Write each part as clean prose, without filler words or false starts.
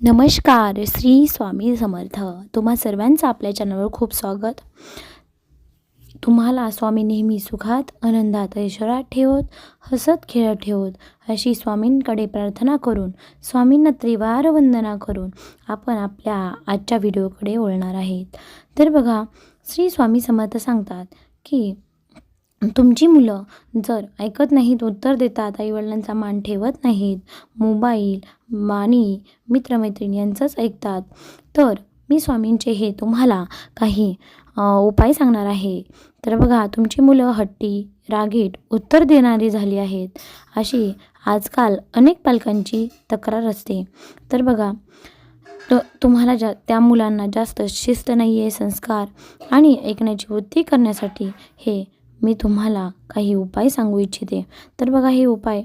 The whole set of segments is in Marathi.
नमस्कार. श्री स्वामी समर्थ. तुम्हा सर्वांचं आपल्या चॅनलवर खूप स्वागत. तुम्हाला स्वामी नेहमी सुखात, आनंदात, ऐश्वर्यात ठेवोत, हसत खेळत ठेवोत अशी स्वामींकडे प्रार्थना करून, स्वामींना त्रिवार वंदना करून आपण आपल्या आजच्या व्हिडिओकडे वळणार आहेत. तर बघा, श्री स्वामी समर्थ सांगतात की तुमची मुलं जर ऐकत नाहीत, उत्तर देतात, आईवडिलांचा मान ठेवत नाहीत, मोबाईल आणि मित्रमैत्रिणी यांचंच ऐकतात, तर मी स्वामींचे हे तुम्हाला काही उपाय सांगणार आहे. तर बघा, तुमची मुलं हट्टी, रागीट, उत्तर देणारी झाली आहेत, अशी आजकाल अनेक पालकांची तक्रार असते. तर बघा, तुम्हाला त्या मुलांना जास्त शिस्त नाही आहे, संस्कार आणि ऐकण्याची वृत्ती करण्यासाठी हे मी तुम्हाला काही उपाय सांगू इच्छिते. तर बघा, हे उपाय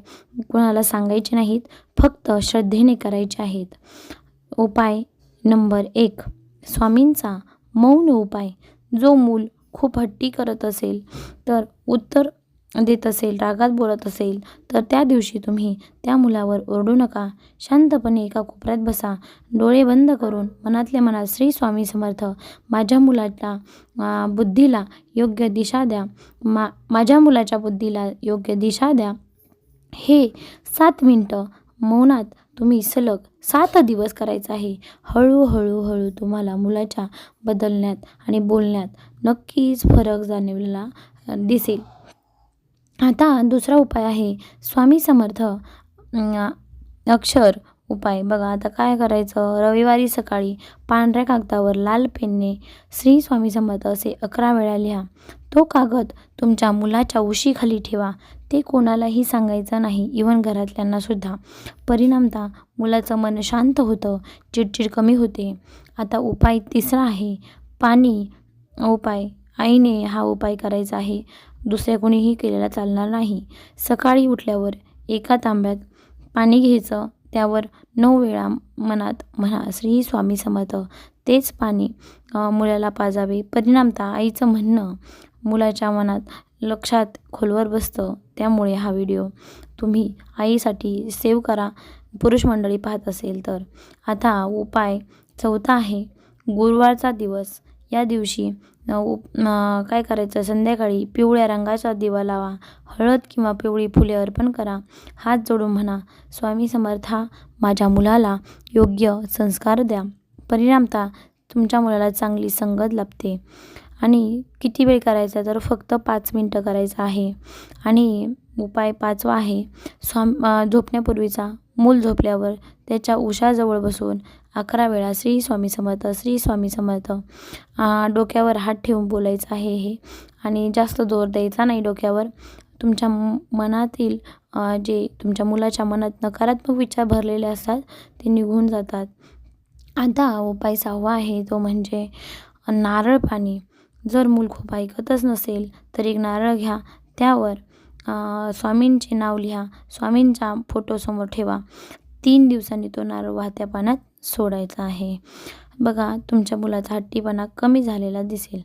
कोणाला सांगायचे नाहीत, फक्त श्रद्धेने करायचे आहेत. उपाय नंबर 1, स्वामींचा मौन उपाय. जो मूल खूप हट्टी करत असेल, तर उत्तर देत असेल, रागात बोलत असेल, तर त्या दिवशी तुम्ही त्या मुलावर ओरडू नका. शांतपणे एका कोपऱ्यात बसा, डोळे बंद करून मनातल्या मनात श्री स्वामी समर्थ, माझ्या मुलाच्या बुद्धीला योग्य दिशा द्या, माझ्या मुलाच्या बुद्धीला योग्य दिशा द्या. हे 7 मिनटं मौनात तुम्ही सलग 7 दिवस करायचं आहे. हळूहळू तुम्हाला मुलाच्या बदलण्यात आणि बोलण्यात नक्कीच फरक जाणवलेला दिसेल. आता दुसरा उपाय आहे स्वामी समर्थ अक्षर उपाय. बघा, आता काय करायचं, रविवारी सकाळी पांढऱ्या कागदावर लाल पेनने श्री स्वामी समर्थ असे 11 वेळा लिहा. तो कागद तुमच्या मुलाच्या उशीखाली ठेवा. ते कोणालाही सांगायचं नाही, इव्हन घरातल्यांनासुद्धा. परिणामतः मुलाचं मन शांत होतं, चिडचिड कमी होते. आता उपाय तिसरा आहे पाणी उपाय. आईने हा उपाय करायचा आहे, दुसऱ्या कोणीही केलेला चालणार नाही. सकाळी उठल्यावर एका तांब्यात पाणी घ्यायचं, त्यावर 9 वेळा मनात म्हणा श्री स्वामी समर्थ. तेच पाणी मुलाला पाजावे. परिणामतः आईचं म्हणणं मुलाच्या मनात लक्षात खोलवर बसतं. त्यामुळे हा व्हिडिओ तुम्ही आईसाठी सेव्ह करा, पुरुष मंडळी पाहत असेल तर. आता उपाय चौथा आहे गुरुवारचा दिवस. या दिवशी काय करायचं, संध्याकाळी पिवळ्या रंगाचा दिवा लावा, हळद किंवा पिवळी फुले अर्पण करा, हात जोडून म्हणा स्वामी समर्था, माझ्या मुलाला योग्य संस्कार द्या. परिणामतः तुमच्या मुलाला चांगली संगत लाभते. आणि किती वेळ करायचा, तर फक्त 5 मिनटं करायचं आहे. आणि उपाय 5वा आहे झोपण्यापूर्वीचा. मूल झोपल्यावर त्याच्या उशाजवळ बसून 11 वेळा श्री स्वामी समर्थ, श्री स्वामी समर्थ डोक्यावर हात ठेवून बोलायचं आहे हे. आणि जास्त जोर द्यायचा नाही डोक्यावर. तुमच्या मनातील जे तुमच्या मुलाच्या मनात नकारात्मक विचार भरलेले असतात ते निघून जातात. आता उपाय 6वा आहे, तो म्हणजे नारळ पाणी. जर मूल खूप ऐकतच नसेल तर एक नारळ घ्या, त्यावर स्वामींचे नाव लिहा, स्वामींचा फोटोसमोर ठेवा. 3 दिवसांनी तो नारळ वाहत्या पाण्यात सोडायचा आहे. बघा, तुमच्या मुलाचा हट्टीपणा कमी झालेला दिसेल.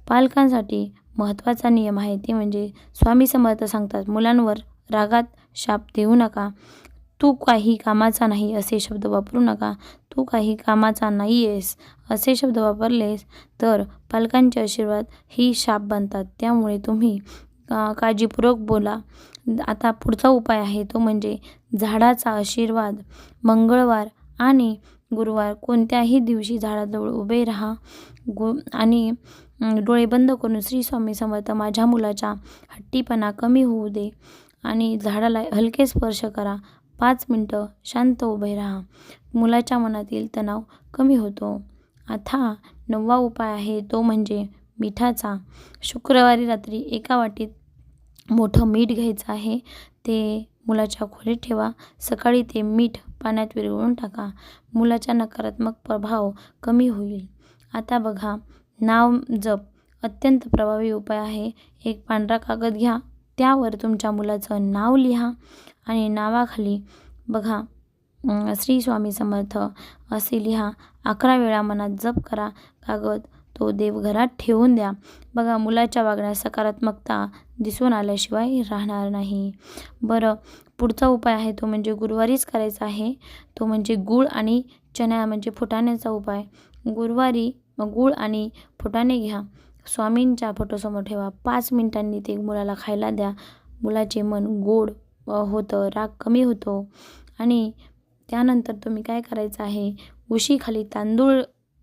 पालकांसाठी महत्त्वाचा नियम आहे, ते म्हणजे स्वामी समर्थ सांगतात, मुलांवर रागात शाप देऊ नका. तू काही कामाचा नाही असे शब्द वापरू नका. तू काही कामाचा नाही आहेस असे शब्द वापरलेस तर पालकांचे आशीर्वाद ही शाप बनतात. त्यामुळे तुम्ही काळजीपूर्वक बोला. आता पुढचा उपाय आहे, तो म्हणजे झाडाचा आशीर्वाद. मंगळवार आणि गुरुवार कोणत्याही दिवशी झाडाजवळ उभे राहा आणि डोळे बंद करून श्री स्वामी समर्थ, माझ्या मुलाचा हट्टीपणा कमी होऊ दे, आणि झाडाला हलके स्पर्श करा. 5 मिनटं शांत उभे राहा. मुलाच्या मनातील तणाव कमी होतो. आता 9वा उपाय आहे, तो म्हणजे मिठाचा. शुक्रवारी रात्री एका वाटीत मोठं मीठ घ्यायचं आहे, ते मुलाच्या खोलीत ठेवा. सकाळी ते मीठ पाण्यात विरघळून टाका. मुलाचा नकारात्मक प्रभाव कमी होईल. आता बघा, नाव जप अत्यंत प्रभावी उपाय आहे. एक पांढरा कागद घ्या, त्यावर तुमच्या मुलाचं नाव लिहा आणि नावाखाली बघा श्री स्वामी समर्थ असे लिहा. 11 वेळा मनात जप करा. कागद तो देवघरात ठेवून द्या. बघा, मुलाच्या वागण्यात सकारात्मकता दिसून आल्याशिवाय राहणार नाही. बरं, पुढचा उपाय आहे, तो म्हणजे गुरुवारीच करायचा आहे, तो म्हणजे गूळ आणि चण्या म्हणजे फुटाण्याचा उपाय. गुरुवारी गूळ आणि फुटाणे घ्या. स्वामींच्या फोटोसमोर ठेवा. 5 मिनिटांनी ते मुलाला खायला द्या. मुलाचे मन गोड होतं, राग कमी होतो. आणि त्यानंतर तुम्ही काय करायचं आहे, उशीखाली तांदूळ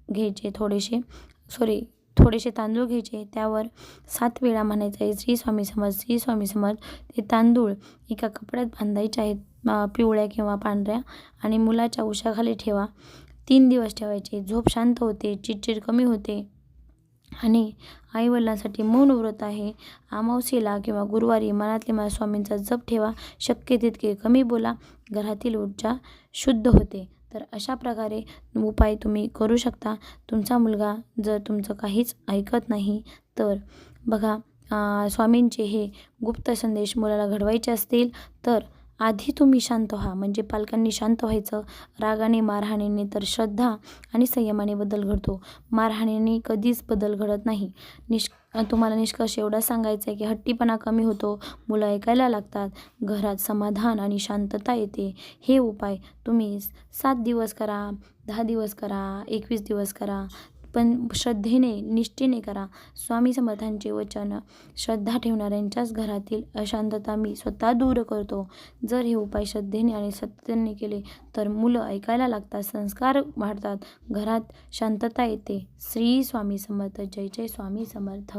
घ्यायचे थोडेसे तांदूळ घ्यायचे. त्यावर 7 वेळा म्हणायचं आहे श्री स्वामी समर्थ, श्री स्वामी समर्थ. ते तांदूळ एका कपड्यात बांधायचे आहेत, पिवळ्या किंवा पांढऱ्या, आणि मुलाच्या उशाखाली ठेवा. 3 दिवस ठेवायचे. झोप शांत होते, चिडचिड कमी होते. आणि आईवडिलांसाठी मौन व्रत आहे. अमावस्येला किंवा गुरुवारी मनातले मनात स्वामींचा जप ठेवा. शक्य तितके कमी बोला. घरातील ऊर्जा शुद्ध होते. तर अशा प्रकारे उपाय तुम्ही करू शकता. तुमचा मुलगा जर तुमचं काहीच ऐकत नाही तर बघा, स्वामींचे हे गुप्त संदेश मुलाला घडवायचे असतील तर आधी तुम्ही शांत व्हा. म्हणजे पालकांनी शांत व्हायचं. रागाने, मारहाणीने तर श्रद्धा आणि संयमाने बदल घडतो. मारहाणीने कधीच बदल घडत नाही. तुम्हाला निष्कर्ष एवढा सांगायचा आहे की हट्टीपणा कमी होतो, मुलं ऐकायला लागतात, घरात समाधान आणि शांतता येते. हे उपाय तुम्ही 7 दिवस करा, 10 दिवस करा, 21 दिवस करा, पण श्रद्धेने, निष्ठेने करा. स्वामी समर्थांचे वचन श्रद्धा ठेवणाऱ्यांच्याच घरातील अशांतता मी स्वतः दूर करतो. जर हे उपाय श्रद्धेने आणि सत्यतेने केले तर मुलं ऐकायला लागतात, संस्कार वाढतात, घरात शांतता येते. श्री स्वामी समर्थ. जय जय स्वामी समर्थ.